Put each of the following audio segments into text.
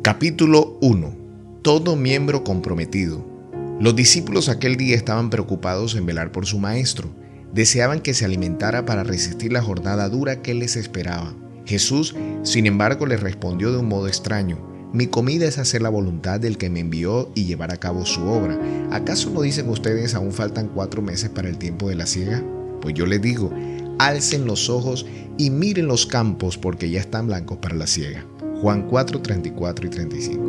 Capítulo 1. Todo miembro comprometido. Los discípulos aquel día estaban preocupados en velar por su maestro. Deseaban que se alimentara para resistir la jornada dura que les esperaba. Jesús, sin embargo, les respondió de un modo extraño: mi comida es hacer la voluntad del que me envió y llevar a cabo su obra. ¿Acaso no dicen ustedes aún faltan 4 meses para el tiempo de la siega? Pues yo les digo, alcen los ojos y miren los campos porque ya están blancos para la siega. Juan 4, 34 y 35.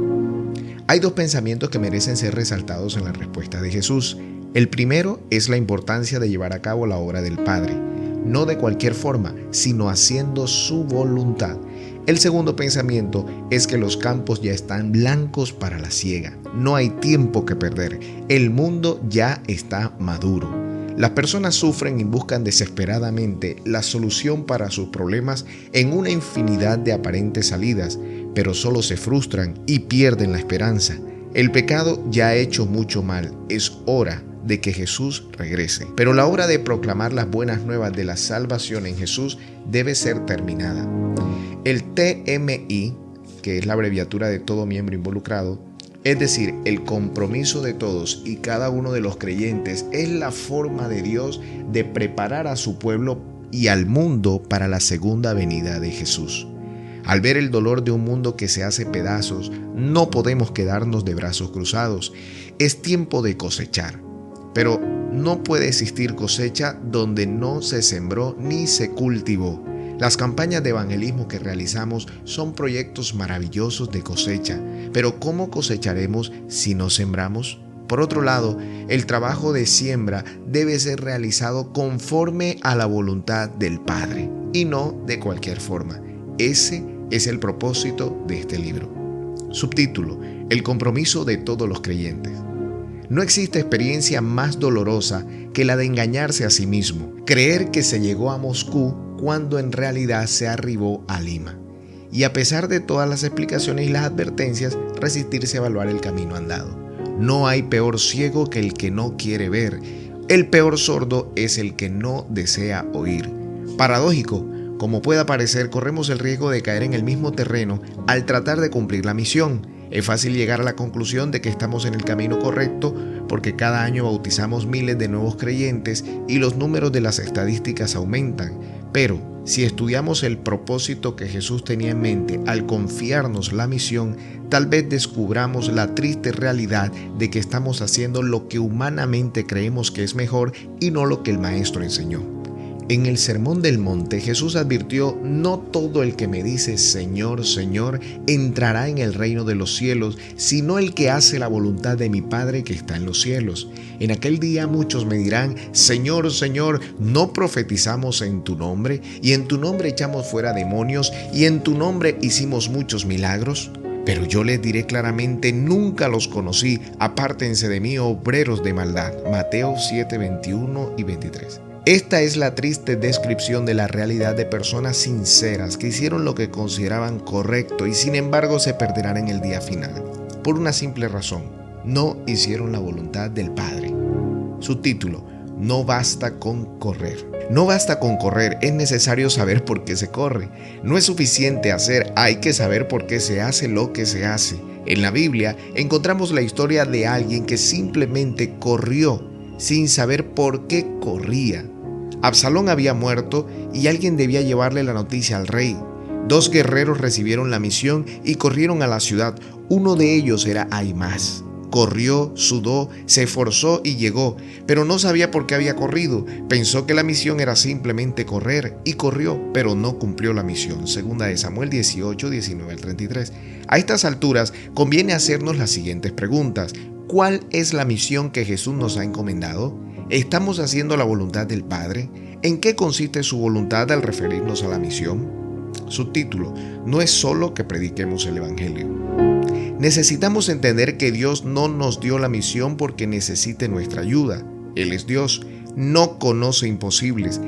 Hay 2 pensamientos que merecen ser resaltados en la respuesta de Jesús. El primero es la importancia de llevar a cabo la obra del Padre, no de cualquier forma, sino haciendo su voluntad. El segundo pensamiento es que los campos ya están blancos para la siega. No hay tiempo que perder. El mundo ya está maduro. Las personas sufren y buscan desesperadamente la solución para sus problemas en una infinidad de aparentes salidas, pero solo se frustran y pierden la esperanza. El pecado ya ha hecho mucho mal. Es hora de que Jesús regrese. Pero la hora de proclamar las buenas nuevas de la salvación en Jesús debe ser terminada. El TMI, que es la abreviatura de todo miembro involucrado, es decir, el compromiso de todos y cada uno de los creyentes, es la forma de Dios de preparar a su pueblo y al mundo para la segunda venida de Jesús. Al ver el dolor de un mundo que se hace pedazos, no podemos quedarnos de brazos cruzados. Es tiempo de cosechar, pero no puede existir cosecha donde no se sembró ni se cultivó. Las campañas de evangelismo que realizamos son proyectos maravillosos de cosecha, pero ¿cómo cosecharemos si no sembramos? Por otro lado, el trabajo de siembra debe ser realizado conforme a la voluntad del Padre y no de cualquier forma. Ese es el propósito de este libro. Subtítulo: el compromiso de todos los creyentes. No existe experiencia más dolorosa que la de engañarse a sí mismo, creer que se llegó a Moscú cuando en realidad se arribó a Lima. Y a pesar de todas las explicaciones y las advertencias, resistirse a evaluar el camino andado. No hay peor ciego que el que no quiere ver. El peor sordo es el que no desea oír. Paradójico como pueda parecer, corremos el riesgo de caer en el mismo terreno al tratar de cumplir la misión. Es fácil llegar a la conclusión de que estamos en el camino correcto porque cada año bautizamos miles de nuevos creyentes y los números de las estadísticas aumentan. Pero si estudiamos el propósito que Jesús tenía en mente al confiarnos la misión, tal vez descubramos la triste realidad de que estamos haciendo lo que humanamente creemos que es mejor y no lo que el Maestro enseñó. En el Sermón del Monte, Jesús advirtió: no todo el que me dice Señor, Señor, entrará en el reino de los cielos, sino el que hace la voluntad de mi Padre que está en los cielos. En aquel día muchos me dirán: Señor, Señor, ¿no profetizamos en tu nombre? Y en tu nombre echamos fuera demonios, y en tu nombre hicimos muchos milagros. Pero yo les diré claramente: nunca los conocí, apártense de mí, obreros de maldad. Mateo 7, 21 y 23. Esta es la triste descripción de la realidad de personas sinceras que hicieron lo que consideraban correcto y sin embargo se perderán en el día final. Por una simple razón: no hicieron la voluntad del Padre. Subtítulo: no basta con correr. No basta con correr, es necesario saber por qué se corre. No es suficiente hacer, hay que saber por qué se hace lo que se hace. En la Biblia encontramos la historia de alguien que simplemente corrió sin saber por qué corría. Absalón había muerto y alguien debía llevarle la noticia al rey. 2 guerreros recibieron la misión y corrieron a la ciudad. Uno de ellos era Ahimaaz. Corrió, sudó, se esforzó y llegó, pero no sabía por qué había corrido. Pensó que la misión era simplemente correr y corrió, pero no cumplió la misión. Segunda de Samuel 18, 19 al 33. A estas alturas conviene hacernos las siguientes preguntas. ¿Cuál es la misión que Jesús nos ha encomendado? ¿Estamos haciendo la voluntad del Padre? ¿En qué consiste su voluntad al referirnos a la misión? Subtítulo: no es solo que prediquemos el Evangelio. Necesitamos entender que Dios no nos dio la misión porque necesite nuestra ayuda. Él es Dios, no conoce imposibles.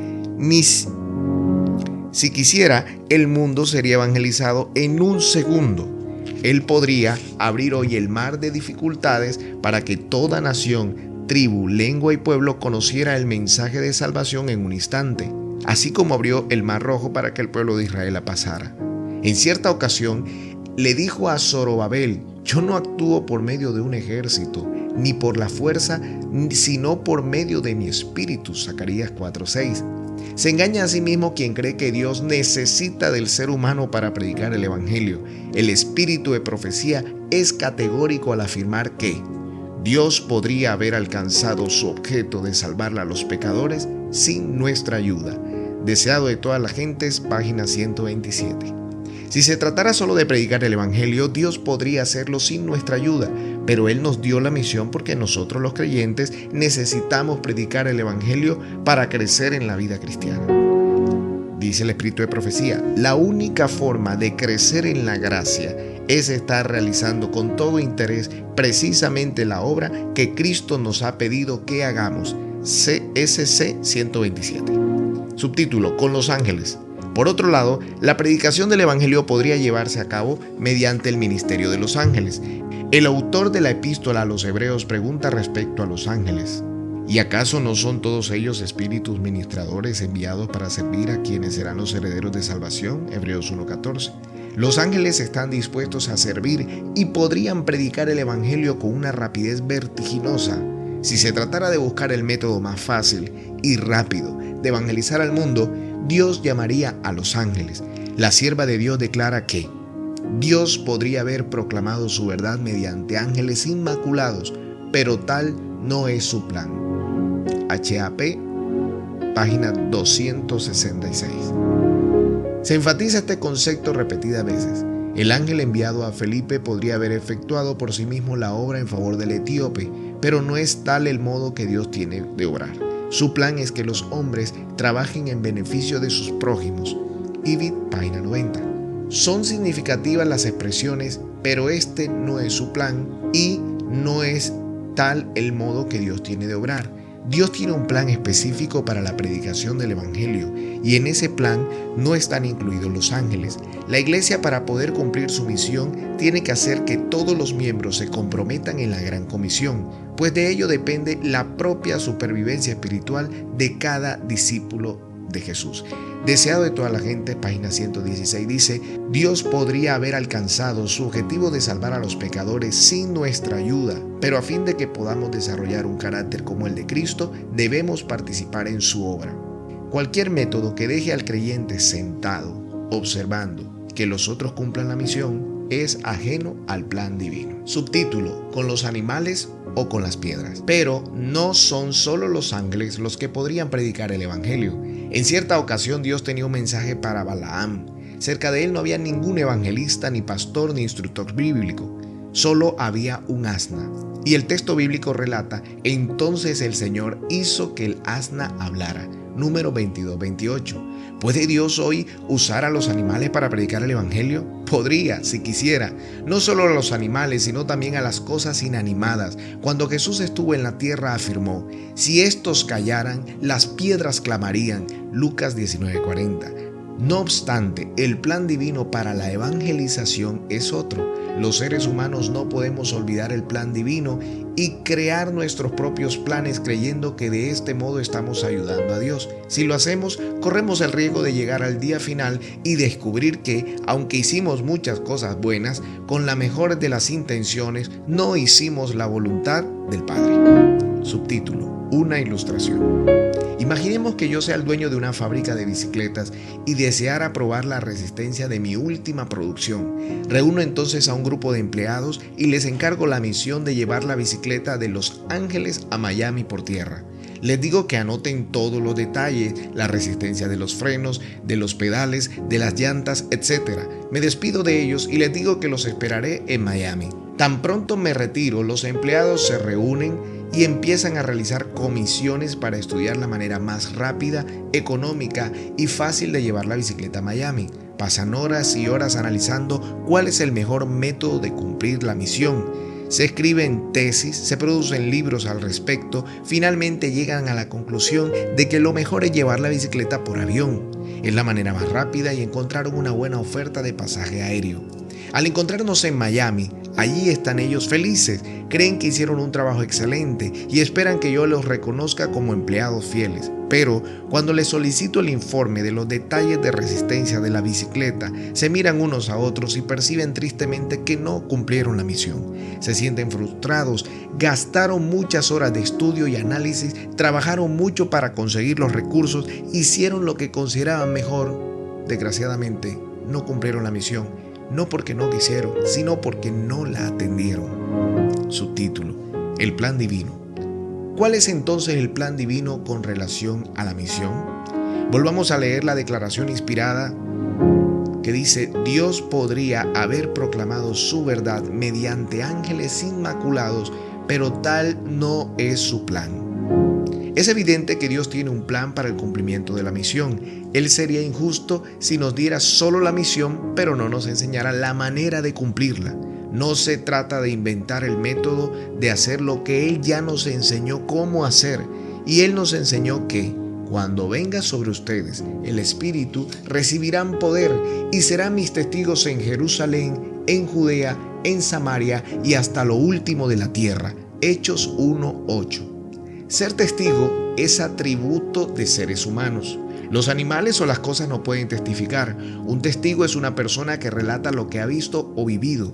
Si quisiera, el mundo sería evangelizado en un segundo. Él podría abrir hoy el mar de dificultades para que toda nación, tribu, lengua y pueblo conociera el mensaje de salvación en un instante, así como abrió el Mar Rojo para que el pueblo de Israel la pasara. En cierta ocasión, le dijo a Zorobabel: yo no actúo por medio de un ejército, ni por la fuerza, sino por medio de mi espíritu. Zacarías 4:6. Se engaña a sí mismo quien cree que Dios necesita del ser humano para predicar el evangelio. El espíritu de profecía es categórico al afirmar que Dios podría haber alcanzado su objeto de salvar a los pecadores sin nuestra ayuda. Deseado de todas las gentes, página 127. Si se tratara solo de predicar el evangelio, Dios podría hacerlo sin nuestra ayuda, pero Él nos dio la misión porque nosotros los creyentes necesitamos predicar el evangelio para crecer en la vida cristiana. Dice el espíritu de profecía: la única forma de crecer en la gracia es estar realizando con todo interés precisamente la obra que Cristo nos ha pedido que hagamos. CSC 127. Subtítulo: con los ángeles. Por otro lado, la predicación del evangelio podría llevarse a cabo mediante el ministerio de los ángeles. El autor de la epístola a los Hebreos pregunta respecto a los ángeles: ¿y acaso no son todos ellos espíritus ministradores enviados para servir a quienes serán los herederos de salvación? Hebreos 1:14. Los ángeles están dispuestos a servir y podrían predicar el evangelio con una rapidez vertiginosa. Si se tratara de buscar el método más fácil y rápido de evangelizar al mundo, Dios llamaría a los ángeles. La sierva de Dios declara que Dios podría haber proclamado su verdad mediante ángeles inmaculados, pero tal no es su plan. HAP, página 266. Se enfatiza este concepto repetidas veces. El ángel enviado a Felipe podría haber efectuado por sí mismo la obra en favor del etíope, pero no es tal el modo que Dios tiene de obrar. Su plan es que los hombres trabajen en beneficio de sus prójimos. Ibid, página 90. Son significativas las expresiones, pero este no es su plan y no es tal el modo que Dios tiene de obrar. Dios tiene un plan específico para la predicación del evangelio y en ese plan no están incluidos los ángeles. La iglesia, para poder cumplir su misión, tiene que hacer que todos los miembros se comprometan en la gran comisión, pues de ello depende la propia supervivencia espiritual de cada discípulo de Jesús. Deseado de toda la gente, página 116, dice: Dios podría haber alcanzado su objetivo de salvar a los pecadores sin nuestra ayuda, pero a fin de que podamos desarrollar un carácter como el de Cristo, debemos participar en su obra. Cualquier método que deje al creyente sentado, observando que los otros cumplan la misión, es ajeno al plan divino. Subtítulo: con los animales o con las piedras. Pero no son solo los ángeles los que podrían predicar el evangelio. En cierta ocasión Dios tenía un mensaje para Balaam. Cerca de él no había ningún evangelista, ni pastor, ni instructor bíblico. Solo había un asna. Y el texto bíblico relata: entonces el Señor hizo que el asna hablara. Número 22-28. ¿Puede Dios hoy usar a los animales para predicar el evangelio? Podría, si quisiera. No solo a los animales, sino también a las cosas inanimadas. Cuando Jesús estuvo en la tierra afirmó: si estos callaran, las piedras clamarían. Lucas 19:40. No obstante, el plan divino para la evangelización es otro. Los seres humanos no podemos olvidar el plan divino y crear nuestros propios planes creyendo que de este modo estamos ayudando a Dios. Si lo hacemos, corremos el riesgo de llegar al día final y descubrir que, aunque hicimos muchas cosas buenas, con la mejor de las intenciones, no hicimos la voluntad del Padre. Subtítulo: una ilustración. Imaginemos que yo sea el dueño de una fábrica de bicicletas y deseara probar la resistencia de mi última producción. Reúno entonces a un grupo de empleados y les encargo la misión de llevar la bicicleta de Los Ángeles a Miami por tierra. Les digo que anoten todos los detalles, la resistencia de los frenos, de los pedales, de las llantas, etc. Me despido de ellos y les digo que los esperaré en Miami. Tan pronto me retiro, los empleados se reúnen y empiezan a realizar comisiones para estudiar la manera más rápida, económica y fácil de llevar la bicicleta a Miami. Pasan horas y horas analizando cuál es el mejor método de cumplir la misión. Se escriben tesis, se producen libros al respecto, finalmente llegan a la conclusión de que lo mejor es llevar la bicicleta por avión. Es la manera más rápida y encontraron una buena oferta de pasaje aéreo. Al encontrarnos en Miami, allí están ellos felices, creen que hicieron un trabajo excelente y esperan que yo los reconozca como empleados fieles. Pero cuando les solicito el informe de los detalles de resistencia de la bicicleta, se miran unos a otros y perciben tristemente que no cumplieron la misión. Se sienten frustrados, gastaron muchas horas de estudio y análisis, trabajaron mucho para conseguir los recursos, hicieron lo que consideraban mejor. Desgraciadamente, no cumplieron la misión, no porque no quisieron, sino porque no la atendieron. Subtítulo: El plan divino. ¿Cuál es entonces el plan divino con relación a la misión? Volvamos a leer la declaración inspirada que dice: Dios podría haber proclamado su verdad mediante ángeles inmaculados, pero tal no es su plan. Es evidente que Dios tiene un plan para el cumplimiento de la misión. Él sería injusto si nos diera solo la misión, pero no nos enseñara la manera de cumplirla. No se trata de inventar el método de hacer lo que Él ya nos enseñó cómo hacer. Y Él nos enseñó que cuando venga sobre ustedes el Espíritu, recibirán poder y serán mis testigos en Jerusalén, en Judea, en Samaria y hasta lo último de la tierra. Hechos 1:8. Ser testigo es atributo de seres humanos. Los animales o las cosas no pueden testificar. Un testigo es una persona que relata lo que ha visto o vivido.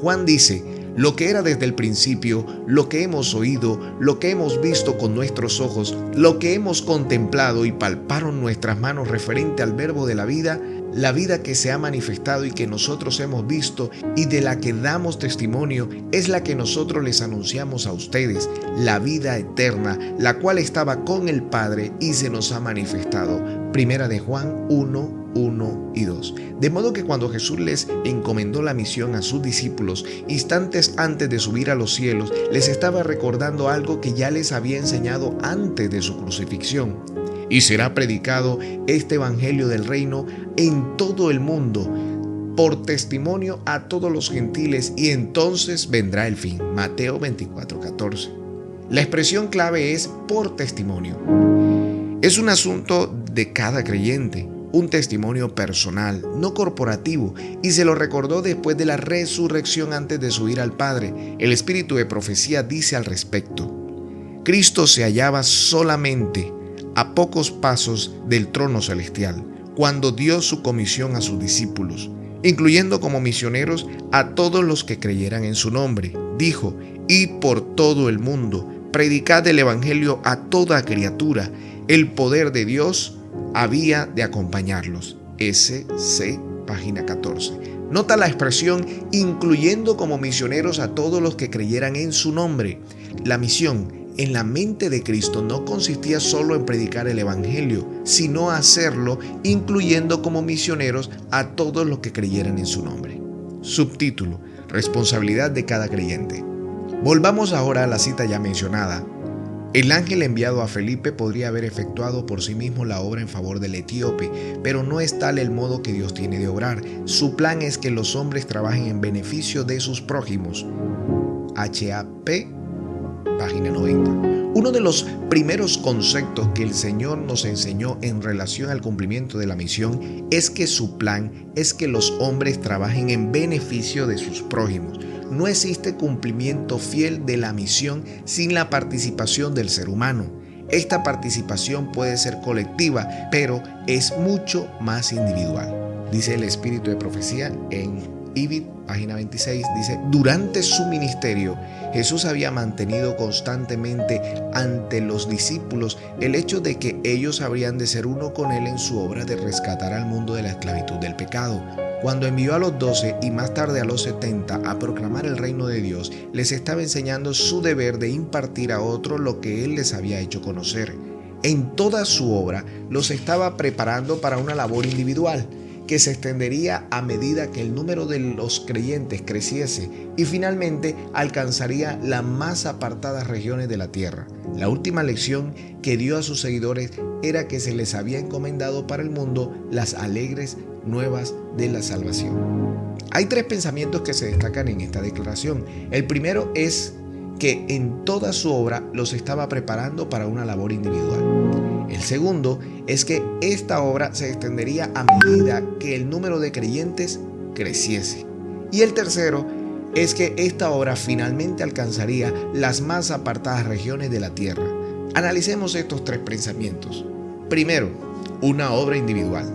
Juan dice: lo que era desde el principio, lo que hemos oído, lo que hemos visto con nuestros ojos, lo que hemos contemplado y palparon nuestras manos referente al verbo de la vida que se ha manifestado y que nosotros hemos visto y de la que damos testimonio, es la que nosotros les anunciamos a ustedes, la vida eterna, la cual estaba con el Padre y se nos ha manifestado. Primera de Juan 1:1 y 2. De modo que cuando Jesús les encomendó la misión a sus discípulos, instantes antes de subir a los cielos, les estaba recordando algo que ya les había enseñado antes de su crucifixión. Y será predicado este evangelio del reino en todo el mundo por testimonio a todos los gentiles, y entonces vendrá el fin. Mateo 24:14. La expresión clave es por testimonio. Es un asunto de cada creyente, un testimonio personal, no corporativo, y se lo recordó después de la resurrección antes de subir al Padre. El espíritu de profecía dice al respecto: Cristo se hallaba solamente a pocos pasos del trono celestial cuando dio su comisión a sus discípulos, incluyendo como misioneros a todos los que creyeran en su nombre. Dijo: id por todo el mundo, predicad el evangelio a toda criatura. El poder de Dios había de acompañarlos. SC, página 14. Nota la expresión incluyendo como misioneros a todos los que creyeran en su nombre. La misión en la mente de Cristo no consistía solo en predicar el evangelio, sino hacerlo incluyendo como misioneros a todos los que creyeran en su nombre. Subtítulo: responsabilidad de cada creyente. Volvamos ahora a la cita ya mencionada. El ángel enviado a Felipe podría haber efectuado por sí mismo la obra en favor del etíope, pero no es tal el modo que Dios tiene de obrar. Su plan es que los hombres trabajen en beneficio de sus prójimos. HAP, página 90. Uno de los primeros conceptos que el Señor nos enseñó en relación al cumplimiento de la misión es que su plan es que los hombres trabajen en beneficio de sus prójimos. No existe cumplimiento fiel de la misión sin la participación del ser humano. Esta participación puede ser colectiva, pero es mucho más individual. Dice el espíritu de profecía en Ibid, página 26, dice: durante su ministerio, Jesús había mantenido constantemente ante los discípulos el hecho de que ellos habrían de ser uno con él en su obra de rescatar al mundo de la esclavitud del pecado. Cuando envió a los 12 y más tarde a los 70 a proclamar el reino de Dios, les estaba enseñando su deber de impartir a otros lo que él les había hecho conocer. En toda su obra los estaba preparando para una labor individual que se extendería a medida que el número de los creyentes creciese y finalmente alcanzaría las más apartadas regiones de la tierra. La última lección que dio a sus seguidores era que se les había encomendado para el mundo las alegres nuevas de la salvación. Hay tres pensamientos que se destacan en esta declaración. El primero es que en toda su obra los estaba preparando para una labor individual. El segundo es que esta obra se extendería a medida que el número de creyentes creciese. Y el tercero es que esta obra finalmente alcanzaría las más apartadas regiones de la tierra. Analicemos estos tres pensamientos. Primero, una obra individual.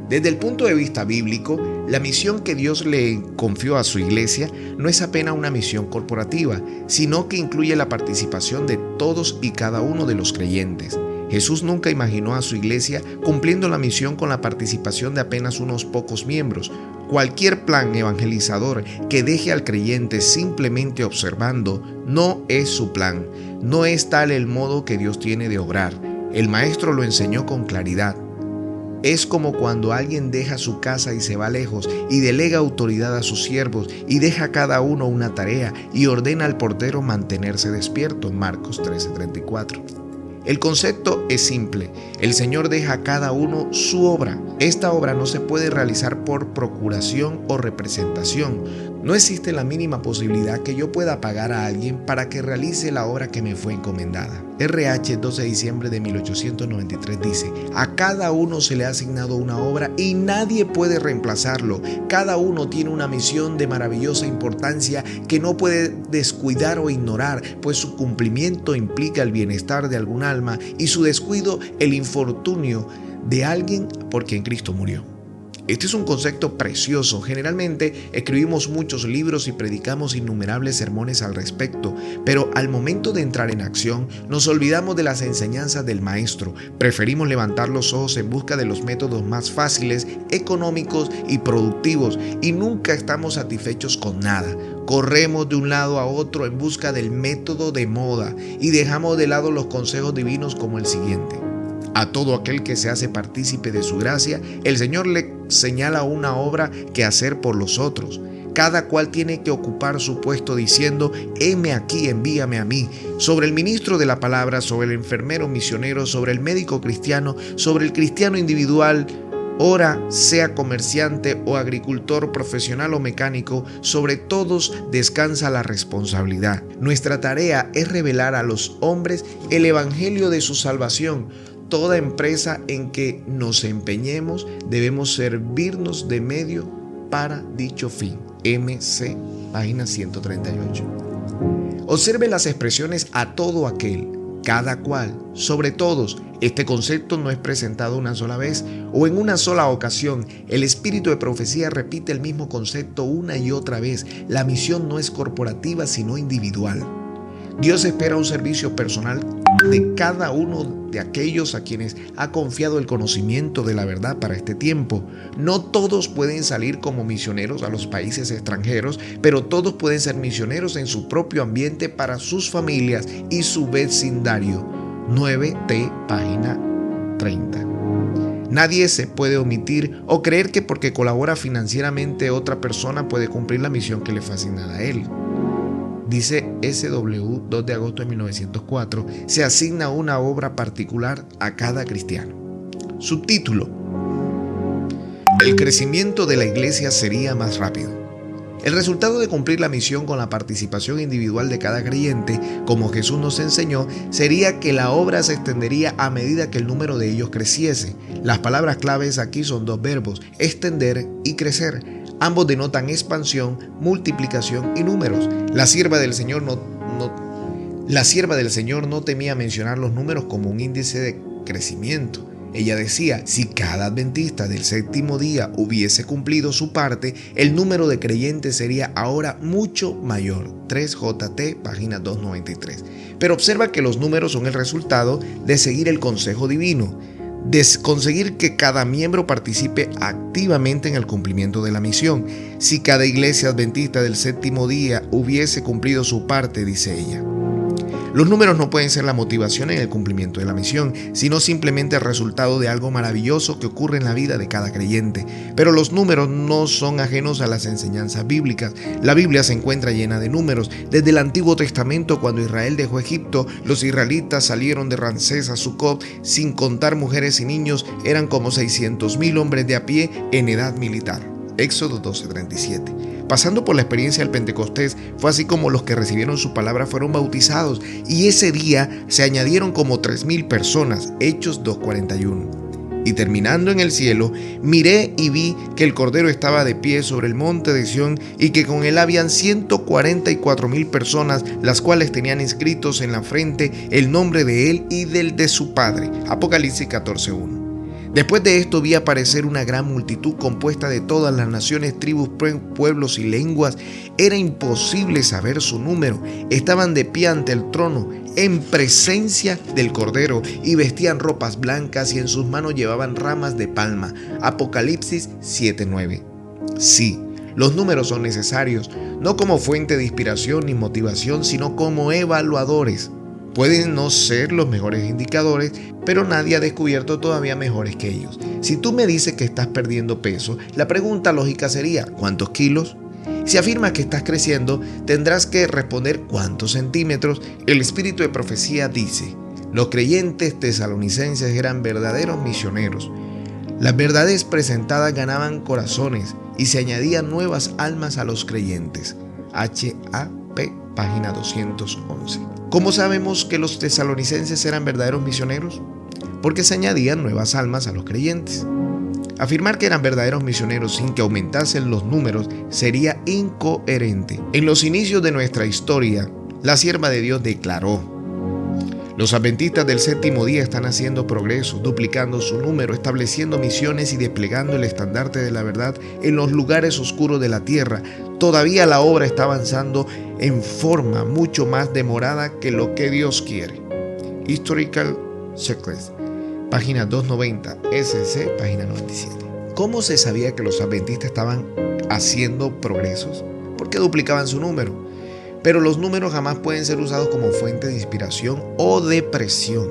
Desde el punto de vista bíblico, la misión que Dios le confió a su iglesia no es apenas una misión corporativa, sino que incluye la participación de todos y cada uno de los creyentes. Jesús nunca imaginó a su iglesia cumpliendo la misión con la participación de apenas unos pocos miembros. Cualquier plan evangelizador que deje al creyente simplemente observando no es su plan. No es tal el modo que Dios tiene de obrar. El maestro lo enseñó con claridad. Es como cuando alguien deja su casa y se va lejos y delega autoridad a sus siervos y deja a cada uno una tarea y ordena al portero mantenerse despierto. Marcos 13:34. El concepto es simple. El Señor deja a cada uno su obra. Esta obra no se puede realizar por procuración o representación. No existe la mínima posibilidad que yo pueda pagar a alguien para que realice la obra que me fue encomendada. RH 12 de diciembre de 1893 dice: a cada uno se le ha asignado una obra y nadie puede reemplazarlo. Cada uno tiene una misión de maravillosa importancia que no puede descuidar o ignorar, pues su cumplimiento implica el bienestar de algún alma y su descuido el infortunio de alguien por quien Cristo murió. Este es un concepto precioso. Generalmente escribimos muchos libros y predicamos innumerables sermones al respecto, pero al momento de entrar en acción nos olvidamos de las enseñanzas del Maestro. Preferimos levantar los ojos en busca de los métodos más fáciles, económicos y productivos, y nunca estamos satisfechos con nada. Corremos de un lado a otro en busca del método de moda y dejamos de lado los consejos divinos como el siguiente: a todo aquel que se hace partícipe de su gracia, el Señor le señala una obra que hacer por los otros. Cada cual tiene que ocupar su puesto diciendo: heme aquí, envíame a mí. Sobre el ministro de la palabra, sobre el enfermero misionero, sobre el médico cristiano, sobre el cristiano individual, ora sea comerciante o agricultor, profesional o mecánico, sobre todos descansa la responsabilidad. Nuestra tarea es revelar a los hombres el evangelio de su salvación. Toda empresa en que nos empeñemos debemos servirnos de medio para dicho fin. MC, página 138. Observe las expresiones a todo aquel, cada cual, sobre todos. Este concepto no es presentado una sola vez o en una sola ocasión. El espíritu de profecía repite el mismo concepto una y otra vez. La misión no es corporativa, sino individual. Dios espera un servicio personal de cada uno de aquellos a quienes ha confiado el conocimiento de la verdad para este tiempo. No todos pueden salir como misioneros a los países extranjeros, pero todos pueden ser misioneros en su propio ambiente para sus familias y su vecindario. 9T, página 30. Nadie se puede omitir o creer que porque colabora financieramente otra persona puede cumplir la misión que le fue asignada a él. Dice SW, 2 de agosto de 1904, se asigna una obra particular a cada cristiano. Subtítulo: el crecimiento de la iglesia sería más rápido. El resultado de cumplir la misión con la participación individual de cada creyente, como Jesús nos enseñó, sería que la obra se extendería a medida que el número de ellos creciese. Las palabras claves aquí son dos verbos: extender y crecer. Ambos denotan expansión, multiplicación y números. La sierva del Señor no temía mencionar los números como un índice de crecimiento. Ella decía: si cada adventista del séptimo día hubiese cumplido su parte, el número de creyentes sería ahora mucho mayor. 3JT, página 293. Pero observa que los números son el resultado de seguir el consejo divino, de conseguir que cada miembro participe activamente en el cumplimiento de la misión. Si cada iglesia adventista del séptimo día hubiese cumplido su parte, dice ella. Los números no pueden ser la motivación en el cumplimiento de la misión, sino simplemente el resultado de algo maravilloso que ocurre en la vida de cada creyente. Pero los números no son ajenos a las enseñanzas bíblicas. La Biblia se encuentra llena de números. Desde el Antiguo Testamento, cuando Israel dejó Egipto, los israelitas salieron de Ramsés a Sucot, sin contar mujeres y niños, eran como 600,000 hombres de a pie en edad militar. Éxodo 12:37. Pasando por la experiencia del Pentecostés, fue así como los que recibieron su palabra fueron bautizados, y ese día se añadieron como 3,000 personas. Hechos 2:41. Y terminando en el cielo, miré y vi que el Cordero estaba de pie sobre el monte de Sión y que con él habían 144,000 personas, las cuales tenían inscritos en la frente el nombre de él y del de su Padre. Apocalipsis 14:1. Después de esto vi aparecer una gran multitud compuesta de todas las naciones, tribus, pueblos y lenguas. Era imposible saber su número. Estaban de pie ante el trono, en presencia del Cordero, y vestían ropas blancas y en sus manos llevaban ramas de palma. Apocalipsis 7:9. Sí, los números son necesarios, no como fuente de inspiración ni motivación, sino como evaluadores. Pueden no ser los mejores indicadores, pero nadie ha descubierto todavía mejores que ellos. Si tú me dices que estás perdiendo peso, la pregunta lógica sería, ¿cuántos kilos? Si afirmas que estás creciendo, tendrás que responder ¿cuántos centímetros? El espíritu de profecía dice, los creyentes tesalonicenses eran verdaderos misioneros. Las verdades presentadas ganaban corazones y se añadían nuevas almas a los creyentes. H.A.P. página 211. ¿Cómo sabemos que los tesalonicenses eran verdaderos misioneros? Porque se añadían nuevas almas a los creyentes. Afirmar que eran verdaderos misioneros sin que aumentasen los números sería incoherente. En los inicios de nuestra historia, la sierva de Dios declaró: los adventistas del séptimo día están haciendo progresos, duplicando su número, estableciendo misiones y desplegando el estandarte de la verdad en los lugares oscuros de la tierra. Todavía la obra está avanzando en forma mucho más demorada que lo que Dios quiere. Historical Checklist, página 290, SC, página 97. ¿Cómo se sabía que los adventistas estaban haciendo progresos? Porque duplicaban su número. Pero los números jamás pueden ser usados como fuente de inspiración o de presión.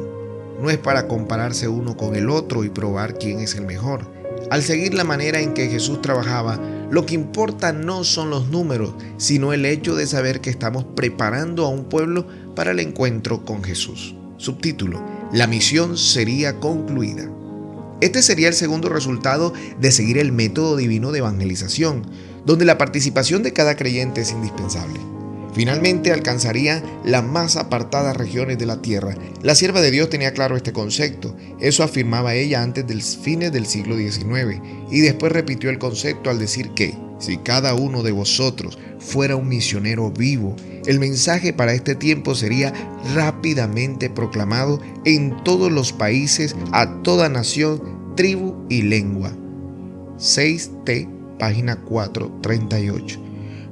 No es para compararse uno con el otro y probar quién es el mejor. Al seguir la manera en que Jesús trabajaba, lo que importa no son los números, sino el hecho de saber que estamos preparando a un pueblo para el encuentro con Jesús. Subtítulo: la misión sería concluida. Este sería el segundo resultado de seguir el método divino de evangelización, donde la participación de cada creyente es indispensable. Finalmente alcanzaría las más apartadas regiones de la tierra. La sierva de Dios tenía claro este concepto. Eso afirmaba ella antes de fines del siglo XIX. Y después repitió el concepto al decir que, si cada uno de vosotros fuera un misionero vivo, el mensaje para este tiempo sería rápidamente proclamado en todos los países, a toda nación, tribu y lengua. 6T, página 438.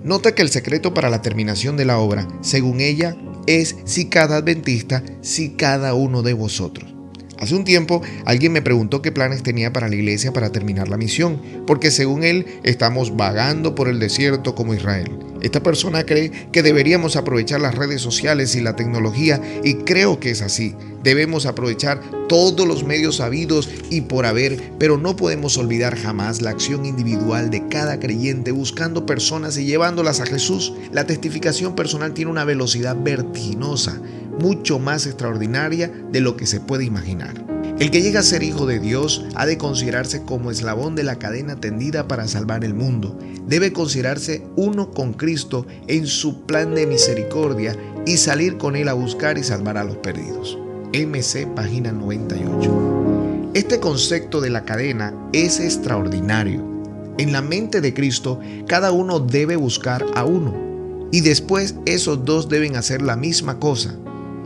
Nota que el secreto para la terminación de la obra, según ella, es si cada adventista, si cada uno de vosotros. Hace un tiempo, alguien me preguntó qué planes tenía para la iglesia para terminar la misión, porque según él, estamos vagando por el desierto como Israel. Esta persona cree que deberíamos aprovechar las redes sociales y la tecnología, y creo que es así. Debemos aprovechar todos los medios habidos y por haber, pero no podemos olvidar jamás la acción individual de cada creyente buscando personas y llevándolas a Jesús. La testificación personal tiene una velocidad vertiginosa, mucho más extraordinaria de lo que se puede imaginar. El que llega a ser hijo de Dios ha de considerarse como eslabón de la cadena tendida para salvar el mundo. Debe considerarse uno con Cristo en su plan de misericordia y salir con él a buscar y salvar a los perdidos. MC, página 98. Este concepto de la cadena es extraordinario. En la mente de Cristo, cada uno debe buscar a uno, y después esos dos deben hacer la misma cosa.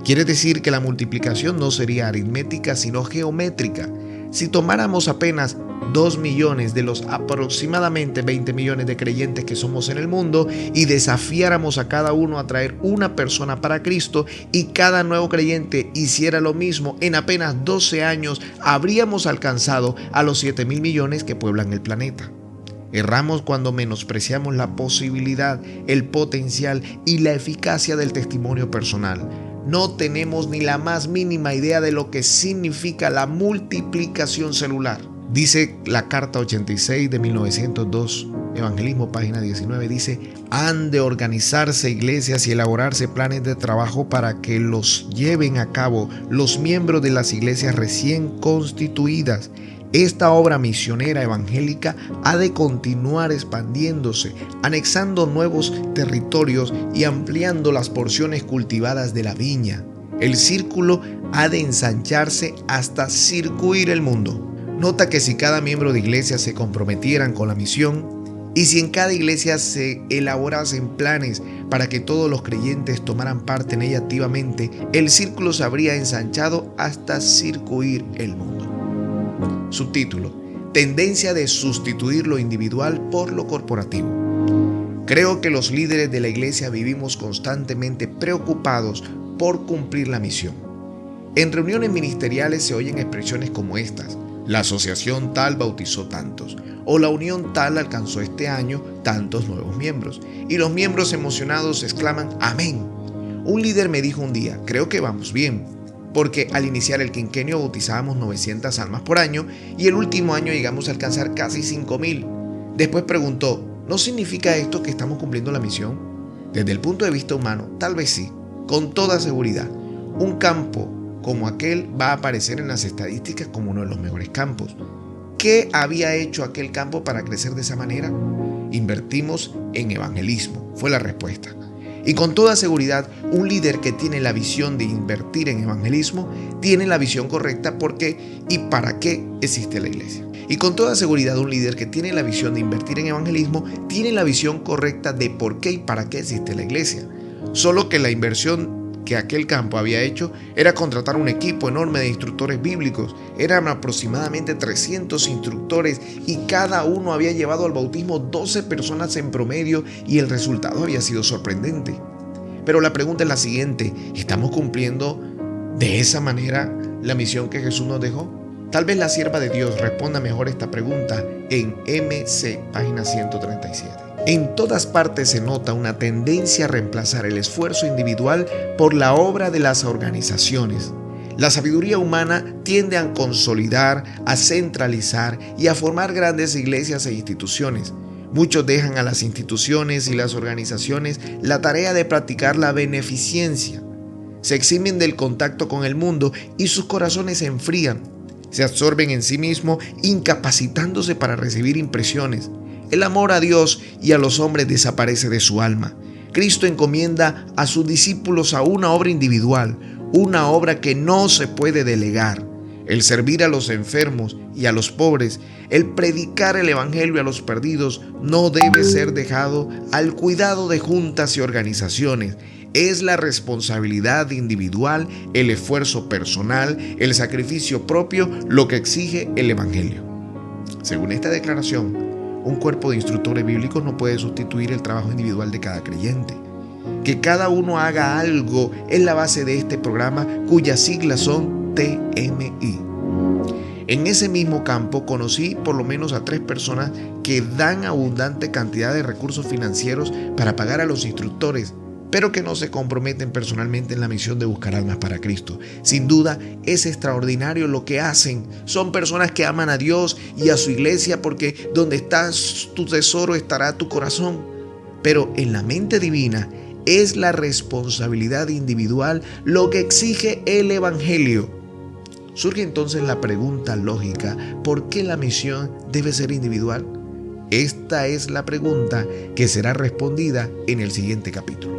Quiere decir que la multiplicación no sería aritmética, sino geométrica. Si tomáramos apenas 2 millones de los aproximadamente 20 millones de creyentes que somos en el mundo y desafiáramos a cada uno a traer una persona para Cristo, y cada nuevo creyente hiciera lo mismo, en apenas 12 años habríamos alcanzado a los 7,000 millones que pueblan el planeta. Erramos cuando menospreciamos la posibilidad, el potencial y la eficacia del testimonio personal. No tenemos ni la más mínima idea de lo que significa la multiplicación celular. Dice la Carta 86 de 1902, Evangelismo, página 19, dice: han de organizarse iglesias y elaborarse planes de trabajo para que los lleven a cabo los miembros de las iglesias recién constituidas. Esta obra misionera evangélica ha de continuar expandiéndose, anexando nuevos territorios y ampliando las porciones cultivadas de la viña. El círculo ha de ensancharse hasta circuir el mundo. Nota que si cada miembro de iglesia se comprometieran con la misión y si en cada iglesia se elaborasen planes para que todos los creyentes tomaran parte en ella activamente, el círculo se habría ensanchado hasta circuir el mundo. Subtítulo: tendencia de sustituir lo individual por lo corporativo. Creo que los líderes de la iglesia vivimos constantemente preocupados por cumplir la misión. En reuniones ministeriales se oyen expresiones como estas: la asociación tal bautizó tantos, o la unión tal alcanzó este año tantos nuevos miembros, y los miembros emocionados exclaman amén. Un líder me dijo un día: creo que vamos bien, porque al iniciar el quinquenio bautizábamos 900 almas por año y el último año llegamos a alcanzar casi 5,000. Después preguntó: ¿no significa esto que estamos cumpliendo la misión? Desde el punto de vista humano, tal vez sí. Con toda seguridad, un campo como aquel va a aparecer en las estadísticas como uno de los mejores campos. ¿Qué había hecho aquel campo para crecer de esa manera? Invertimos en evangelismo, fue la respuesta. Y con toda seguridad, un líder que tiene la visión de invertir en evangelismo tiene la visión correcta por qué y para qué existe la iglesia. Y con toda seguridad, un líder que tiene la visión de invertir en evangelismo tiene la visión correcta de por qué y para qué existe la iglesia. Solo que la inversión que aquel campo había hecho era contratar un equipo enorme de instructores bíblicos. Eran aproximadamente 300 instructores y cada uno había llevado al bautismo 12 personas en promedio y el resultado había sido sorprendente. Pero la pregunta es la siguiente: ¿estamos cumpliendo de esa manera la misión que Jesús nos dejó? Tal vez la sierva de Dios responda mejor esta pregunta en MC, página 137. En todas partes se nota una tendencia a reemplazar el esfuerzo individual por la obra de las organizaciones. La sabiduría humana tiende a consolidar, a centralizar y a formar grandes iglesias e instituciones. Muchos dejan a las instituciones y las organizaciones la tarea de practicar la beneficencia. Se eximen del contacto con el mundo y sus corazones se enfrían. Se absorben en sí mismos, incapacitándose para recibir impresiones. El amor a Dios y a los hombres desaparece de su alma. Cristo encomienda a sus discípulos a una obra individual, una obra que no se puede delegar. El servir a los enfermos y a los pobres, el predicar el evangelio a los perdidos, no debe ser dejado al cuidado de juntas y organizaciones. Es la responsabilidad individual, el esfuerzo personal, el sacrificio propio lo que exige el evangelio. Según esta declaración, un cuerpo de instructores bíblicos no puede sustituir el trabajo individual de cada creyente. Que cada uno haga algo es la base de este programa, cuyas siglas son TMI. En ese mismo campo conocí por lo menos a 3 personas que dan abundante cantidad de recursos financieros para pagar a los instructores, pero que no se comprometen personalmente en la misión de buscar almas para Cristo. Sin duda, es extraordinario lo que hacen. Son personas que aman a Dios y a su iglesia, porque donde está tu tesoro estará tu corazón. Pero en la mente divina es la responsabilidad individual lo que exige el evangelio. Surge entonces la pregunta lógica: ¿por qué la misión debe ser individual? Esta es la pregunta que será respondida en el siguiente capítulo.